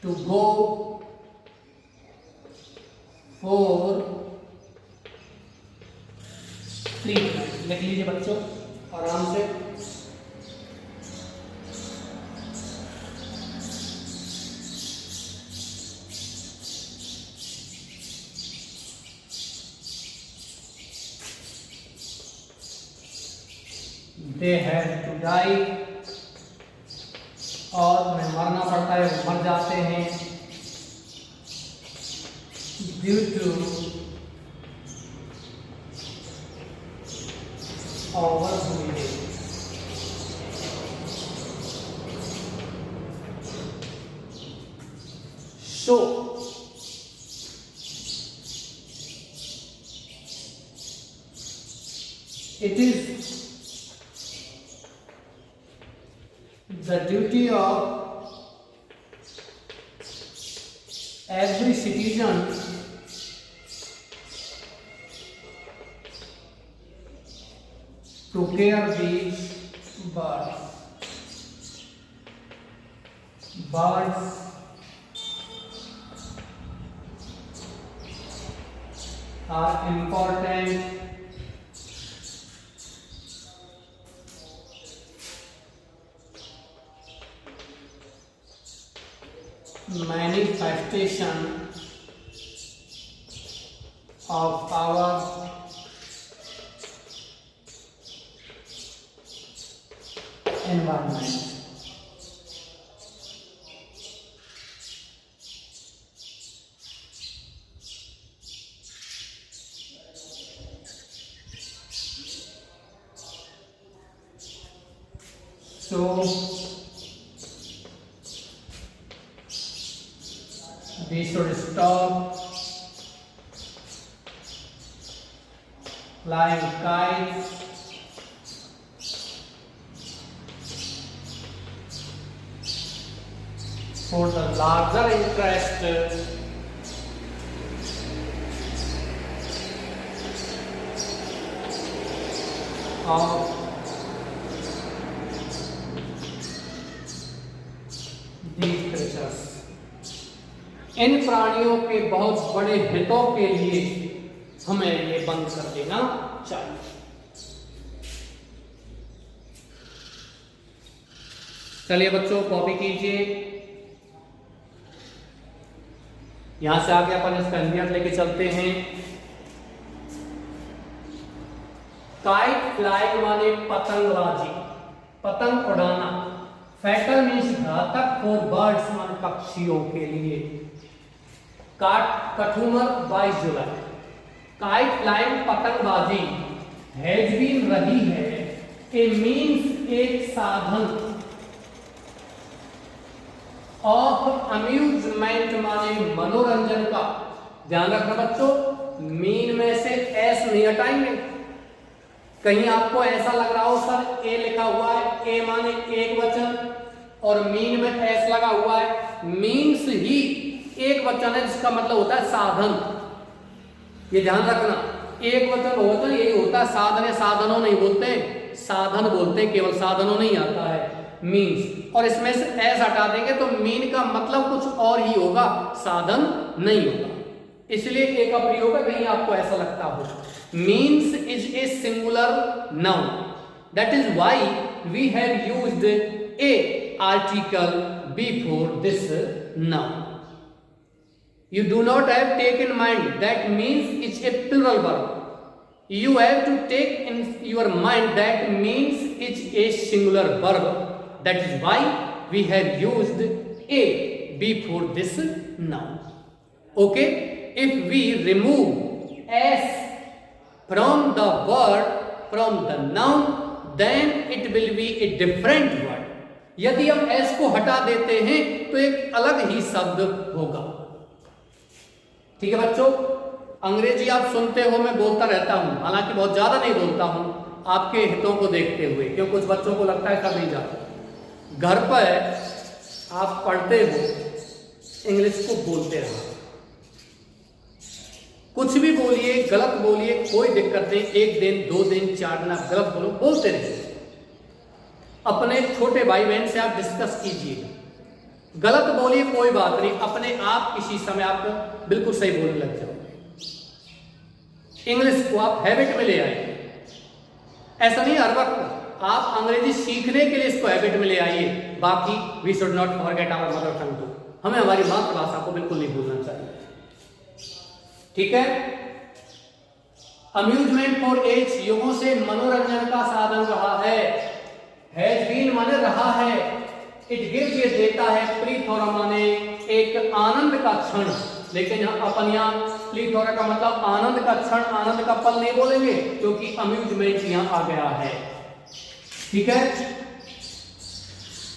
to go for treatment. लिख लीजिए बच्चों आराम से। They have to die, और उन्हें मरना पड़ता है, वो मर जाते हैं, due to overbreeding। So it is the duty of every citizen to care these birds. Birds are important manifestation of our environment। So we should stop flying kites for the larger interest of these creatures। इन प्राणियों के बहुत बड़े हितों के लिए हमें ये बंद कर देना चाहिए। चलिए बच्चों कॉपी कीजिए। यहां से आगे अपन इसका अहमियत लेके चलते हैं। काइट फ्लाइंग माने पतंगबाजी, पतंग उड़ाना। फैटल मीन्स घातक फॉर बर्ड्स मान पक्षियों के लिए। कठुमर 22 जुलाई। काइट फ्लाइंग पतंगबाजी हैज बीन रही है ए मीन्स एक साधन ऑफ अम्यूजमेंट माने मनोरंजन का। ध्यान रखना बच्चों, मीन में से एस नहीं हटाएंगे। कहीं आपको ऐसा लग रहा हो सर ए लिखा हुआ है, ए माने एक वचन और मीन में एस लगा हुआ है। मीन्स ही एक वचन है जिसका मतलब होता है साधन। ये ध्यान रखना, एक वचन होता है यही होता है साधन या साधनों नहीं बोलते हैं, साधन बोलते हैं, केवल साधनों नहीं आता है मीन्स। और इसमें से एस हटा देंगे तो मीन का मतलब कुछ और ही होगा, साधन नहीं होगा। इसलिए ए का प्रयोग है, कहीं आपको ऐसा लगता हो। Means is a singular noun, that is why we have used a article before this noun. You do not have take in mind that means is a plural verb. You have to take in your mind that means is a singular verb. That is why we have used a before this noun. Okay? If we remove s from the word, from the noun, then it will be a different word. यदि हम s को हटा देते हैं तो एक अलग ही शब्द होगा। ठीक है बच्चों, अंग्रेजी आप सुनते हो, मैं बोलता रहता हूं, हालांकि बहुत ज्यादा नहीं बोलता हूं आपके हितों को देखते हुए, क्योंकि कुछ बच्चों को लगता है कर नहीं जाता। घर पर आप पढ़ते हो, इंग्लिश को बोलते रहो, कुछ भी बोलिए, गलत बोलिए, कोई दिक्कत नहीं। 1 दिन 2 दिन 4 दिन आप गलत बोलो, बोलते रहिए। अपने छोटे भाई बहन से आप डिस्कस कीजिए, गलत बोलिए कोई बात नहीं, अपने आप किसी समय आप बिल्कुल सही बोलने लग जाओगे। इंग्लिश को आप हैबिट में ले आइए। ऐसा नहीं हर वक्त, आप अंग्रेजी सीखने के लिए इसको हैबिट में ले आइए। बाकी we should not forget our mother tongue too, हमें हमारी मातृभाषा को बिल्कुल नहीं भूलना चाहिए। ठीक है। अम्यूजमेंट फॉर एज युगों से मनोरंजन का साधन रहा है। हैज बीन माने रहा है, इट गिव्स ये देता है, प्लीथोरा माने एक आनंद का क्षण। लेकिन यहाँ अपन यहाँ प्लीथोरा का मतलब आनंद का क्षण, आनंद का पल नहीं बोलेंगे, क्योंकि अम्यूजमेंट यहाँ आ गया है। ठीक है,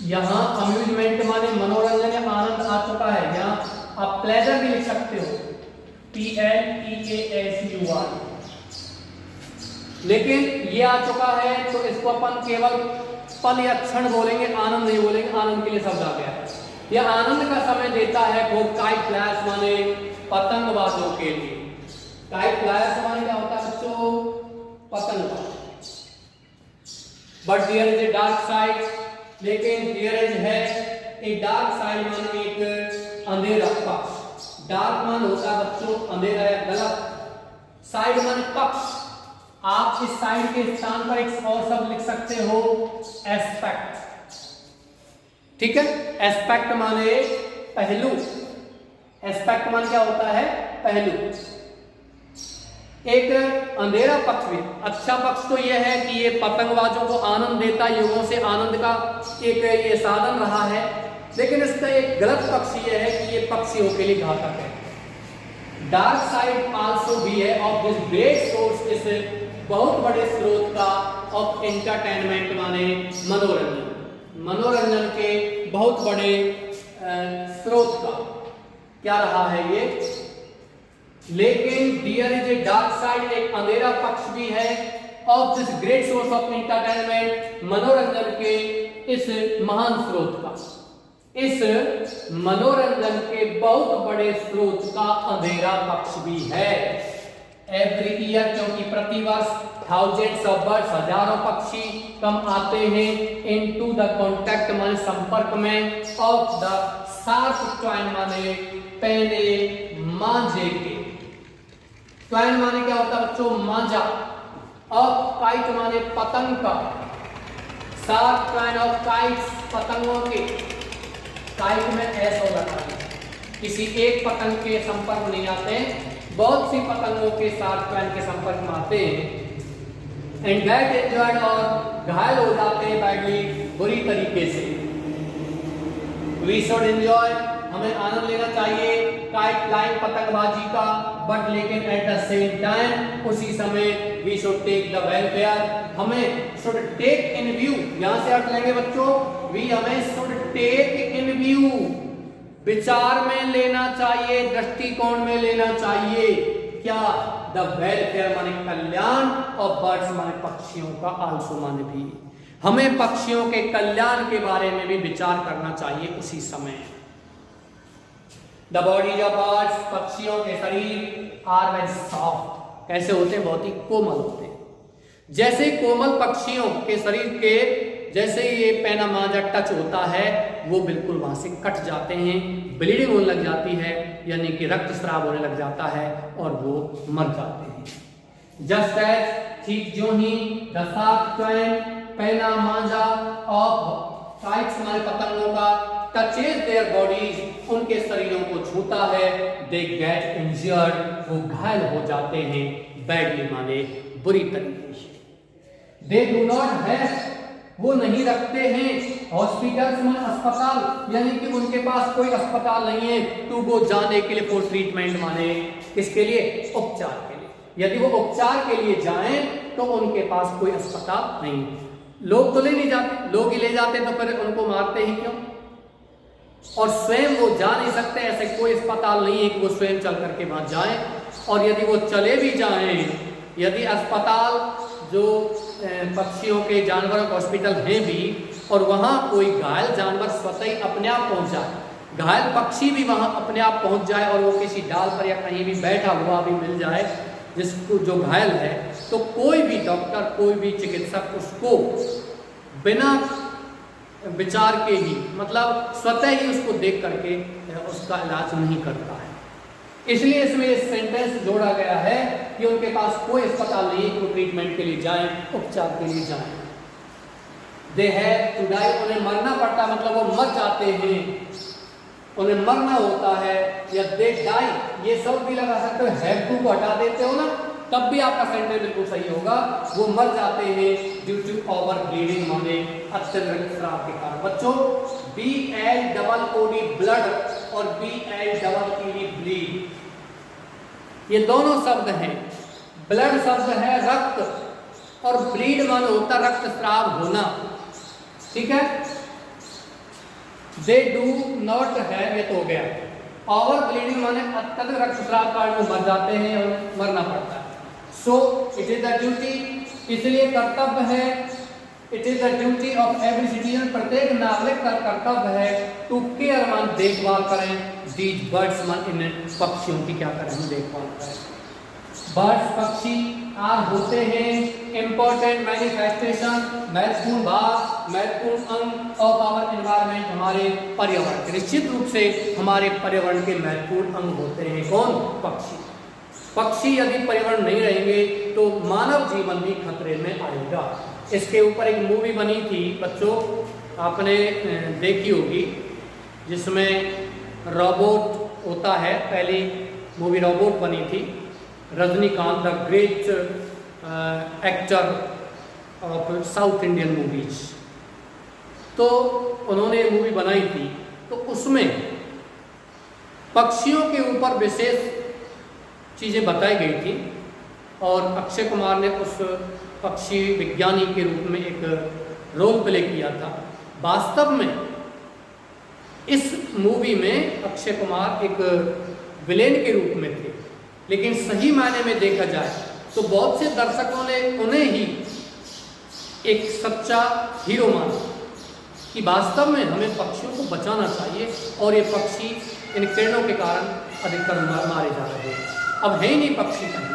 यहाँ अम्यूजमेंट माने मनोरंजन या आनंद आ चुका है। यहाँ आप प्लेजर भी लिख सकते हो, PLEASUR, लेकिन ये आ चुका है तो इसको अपन केवल पल या क्षण बोलेंगे, आनंद नहीं बोलेंगे। आनंद के लिए शब्द आ गया है। यह आनंद का समय देता है वो काइट फ्लायर्स माने पतंगबाजों के लिए। काइट फ्लायर्स माने क्या होता है बच्चों? पतंगबाज। But there is a dark side, लेकिन देयर इज है ए डार्क साइड माने एक अंधेरा पक्ष। डार्क मान होता है बच्चों अंधेरा या गलत, साइड माने पक्ष। आप इस साइड के स्थान पर एक और शब्द लिख सकते हो, एस्पेक्ट। ठीक है, एस्पेक्ट माने पहलू। एस्पेक्ट माने क्या होता है? पहलू। एक अंधेरा पक्ष भी। अच्छा पक्ष तो यह है कि ये पतंगबाजों को आनंद देता, युगों से आनंद का एक ये साधन रहा है। लेकिन इसका एक गलत पक्ष यह है कि ये पक्षियों के लिए घातक है। डार्क साइड आल्सो भी है ऑफ दिस ग्रेट सोर्स, इस बहुत बड़े स्रोत का, ऑफ एंटरटेनमेंट माने मनोरंजन, मनोरंजन के बहुत बड़े स्रोत का क्या रहा है ये। लेकिन there is a dark side, एक अंधेरा पक्ष भी है, of this great source of entertainment, मनोरंजन के इस महान स्रोत का, इस मनोरंजन के बहुत बड़े स्रोत का अंधेरा पक्ष भी है। एवरी ईयर, क्योंकि प्रतिवर्ष थाउजेंड्स ऑफ बर्ड्स, हजारों पक्षी कम आते हैं, इनटू द कॉन्टैक्ट माने संपर्क में, ऑफ द शार्प ट्वाइन माने पैने मांझे के। ट्वाइन माने क्या होता है बच्चों? मांझा। ऑफ काइट माने पतंग का, शार्प ट्वाइन ऑफ काइट्स, पतंगों के। काइट में एस हो रखा है, किसी एक पतंग के संपर्क नहीं आते, बहुत सी पतंगों के साथ ट्वाइन के संपर्क में आते हैं, एंड गेट इंजर्ड, और घायल हो जाते हैं बैडली, बुरी तरीके से। वी शुड एंजॉय, हमें आनंद लेना चाहिए काइट फ्लाइंग, पतंगबाजी का, बट लेकिन एट द सेम टाइम उसी समय we should take the welfare, हमें शुड टेक इन व्यू, यहां से अर्थ लेंगे बच्चों, वी हमें शुड टेक इन व्यू, विचार में लेना चाहिए, दृष्टिकोण में लेना चाहिए क्या, द वेलफेयर माने कल्याण, और बर्ड्स माने पक्षियों का, आल्सो माने भी, हमें पक्षियों के कल्याण के बारे में भी विचार करना चाहिए उसी समय। द बॉडीज ऑफ बर्ड्स, पक्षियों के शरीर आर वेरी सॉफ्ट, कैसे होते हैं, बहुत ही कोमल होते हैं, जैसे कोमल पक्षियों के शरीर के जैसे ये पैना मांजा टच होता है वो बिल्कुल वहां से कट जाते हैं, ब्लीडिंग होने लग जाती है, यानी कि रक्तस्राव होने लग जाता है और वो मर जाते हैं। जस्ट एज, ठीक जो ही, द शार्क ट्वेन, पैना मांजा ऑफ काइट्स हमारे पतंगों का, टचेज देयर बॉडीज, उनके शरीरों को छूता है, दे गेट इंजर्ड, वो घायल हो जाते हैं, बैडली माने बुरी तरीके से, दे डू नॉट हैव, वो नहीं रखते हैं, हॉस्पिटल्स में, अस्पताल, यानी कि उनके पास कोई अस्पताल नहीं है टू गो, जाने के लिए, फॉर ट्रीटमेंट माने किसके लिए, उपचार के लिए, यदि वो उपचार के लिए जाएं तो उनके पास कोई अस्पताल नहीं, लोग तो ले नहीं जाते, लोग ही ले जाते तो फिर उनको मारते ही क्यों, और स्वयं वो जा नहीं सकते, ऐसे कोई अस्पताल नहीं है कि वो स्वयं चल करके वहां जाएं, और यदि वो चले भी जाएं, यदि अस्पताल जो पक्षियों के जानवरों के हॉस्पिटल हैं भी, और वहां कोई घायल जानवर स्वतः ही अपने आप पहुंच जाए, घायल पक्षी भी वहां अपने आप पहुंच जाए और वो किसी डाल पर या कहीं भी बैठा हुआ भी मिल जाए जिसको जो घायल है, तो कोई भी डॉक्टर, कोई भी चिकित्सक उसको बिना विचार के ही, मतलब स्वतः ही उसको देख करके उसका इलाज नहीं करता है। इसलिए इसमें इस सेंटेंस जोड़ा गया है कि उनके पास कोई अस्पताल नहीं है, वो ट्रीटमेंट के लिए जाएं, उपचार के लिए जाएं। दे हैव टू डाई, उन्हें मरना पड़ता, मतलब वो मर जाते हैं, उन्हें मरना होता है, या दे डाई, ये सब भी लगा सकते हो, हैव टू को हटा देते हो ना, तब भी आपका सेंटेंस बिल्कुल सही होगा, वो मर जाते हैं ड्यू टू ओवर ब्लीडिंग, माने अत्यधिक रक्तस्राव के कारण। बच्चों, BLOOD ब्लड और BLED ब्लीड, ये दोनों शब्द हैं, ब्लड शब्द है रक्त और ब्लीड माने होता रक्तस्राव होना, ठीक है। दे डू नॉट हैव, ये तो हो गया, ओवर ब्लीडिंग माने अत्यधिक रक्तस्राव कारण वो मर जाते हैं और मरना पड़ता है। So it is the duty, इसलिए कर्तव्य है, it is the duty of every citizen, प्रत्येक नागरिक का कर्तव्य है टू केयर मान देखभाल करें, दीज बर्ड्स मान इन पक्षियों की क्या करें, हम देखभाल करें। बर्ड्स पक्षी आर होते हैं इंपॉर्टेंट मैनिफेस्टेशन, महत्वपूर्ण भाग, महत्वपूर्ण अंग ऑफ आवर एनवायरनमेंट, हमारे पर्यावरण के, निश्चित रूप से हमारे पर्यावरण के महत्वपूर्ण अंग होते हैं कौन, पक्षी। पक्षी यदि पर्यावरण नहीं रहेंगे तो मानव जीवन भी खतरे में आएगा। इसके ऊपर एक मूवी बनी थी बच्चों, आपने देखी होगी, जिसमें रोबोट होता है, पहली मूवी रोबोट बनी थी, Rajinikanth the great actor of south Indian movies, तो उन्होंने ये मूवी बनाई थी, तो उसमें पक्षियों के ऊपर विशेष चीज़ें बताई गई थी, और अक्षय कुमार ने उस पक्षी विज्ञानी के रूप में एक रोल प्ले किया था। वास्तव में इस मूवी में अक्षय कुमार एक विलेन के रूप में थे, लेकिन सही मायने में देखा जाए तो बहुत से दर्शकों ने उन्हें ही एक सच्चा हीरो माना कि वास्तव में हमें पक्षियों को बचाना चाहिए, और ये पक्षी इन किरणों के कारण अधिकतर मारे जा रहे हैं। अब है ही नहीं पक्षी कहीं,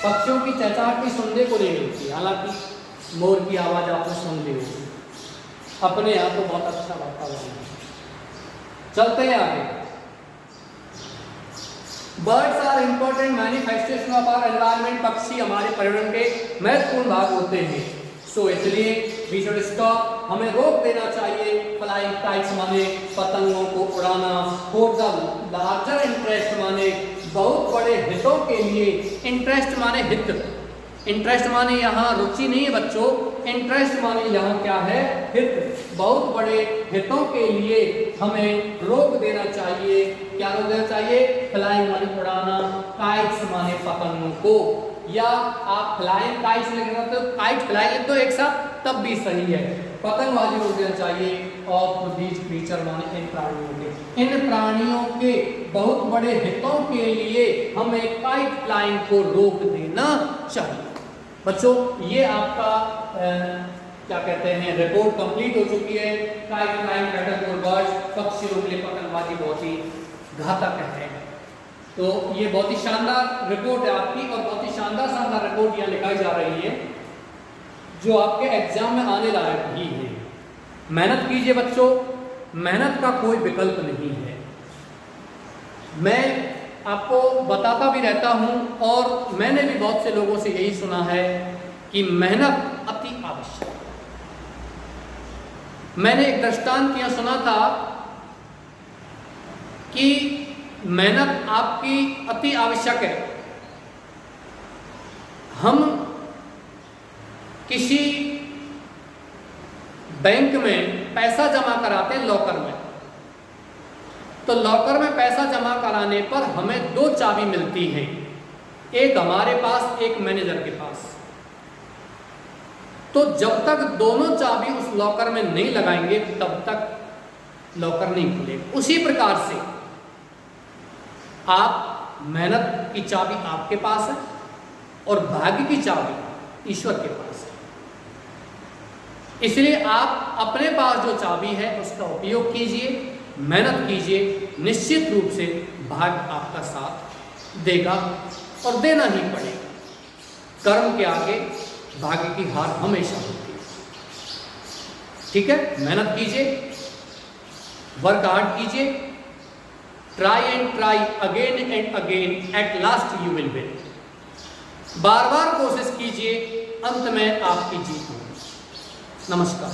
पक्षियों की चहचहाट भी सुनने को नहीं मिलती, हालांकि मोर की आवाज़ आपने सुन ली होगी, अपने यहाँ तो बहुत अच्छा वातावरण है। चलते हैं आगे। Birds are important manifestation of our environment, पक्षी हमारे पर्यावरण के महत्वपूर्ण भाग होते हैं। सो इसलिए वी शुड स्टॉप, हमें रोक देना चाहिए फ्लाइंग काइट्स माने पतंगों को उड़ाना, फॉर द लार्जर इंटरेस्ट माने बहुत बड़े हितों के लिए, इंटरेस्ट माने हित, इंटरेस्ट माने यहाँ रुचि नहीं है बच्चों, इंटरेस्ट माने यहाँ क्या है, हित, बहुत बड़े हितों के लिए हमें रोक देना चाहिए। क्या रोक देना चाहिए? फ्लाइंग माने उड़ाना, काइट्स माने पतंगों को, या आप फ्लाइंग काइट्स लिख रहे हो तो काइट फ्लाइंग लिख दो एक साथ तब भी सही है। पतंगबाजी रोक देना चाहिए। ऑफ दीज क्रीचर माने इन प्राणियों के, इन प्राणियों के बहुत बड़े हितों के लिए हमें काइट फ्लाइंग को रोक देना चाहिए। बच्चों ये आपका क्या कहते हैं रिपोर्ट कंप्लीट हो चुकी है। काइट फ्लाइंग कैटरपिलर बर्ड्स, पक्षियों के लिए पतंगबाजी बहुत ही घातक है। तो ये बहुत ही शानदार रिपोर्ट है आपकी, और बहुत ही शानदार रिपोर्ट यहाँ लिखाई जा रही है जो आपके एग्जाम में आने लायक ही है। मेहनत कीजिए बच्चों, मेहनत का कोई विकल्प नहीं है। मैं आपको बताता भी रहता हूं, और मैंने भी बहुत से लोगों से यही सुना है कि मेहनत अति आवश्यक है। मैंने एक दृष्टांत यहाँ सुना था कि मेहनत आपकी अति आवश्यक है। हम किसी बैंक में पैसा जमा कराते हैं लॉकर में, तो लॉकर में पैसा जमा कराने पर हमें दो चाबी मिलती हैं, एक हमारे पास एक मैनेजर के पास। तो जब तक दोनों चाबी उस लॉकर में नहीं लगाएंगे तब तक लॉकर नहीं खुलेगा। उसी प्रकार से आप मेहनत की चाबी आपके पास है और भाग्य की चाबी ईश्वर के पास है। इसलिए आप अपने पास जो चाबी है उसका उपयोग कीजिए, मेहनत कीजिए, निश्चित रूप से भाग्य आपका साथ देगा और देना ही पड़ेगा। कर्म के आगे भाग्य की हार हमेशा होती है। ठीक है, मेहनत कीजिए, वर्क हार्ड कीजिए, try and try again and again, at last you will win. बार बार कोशिश कीजिए, अंत में आपकी जीत होगी। नमस्कार।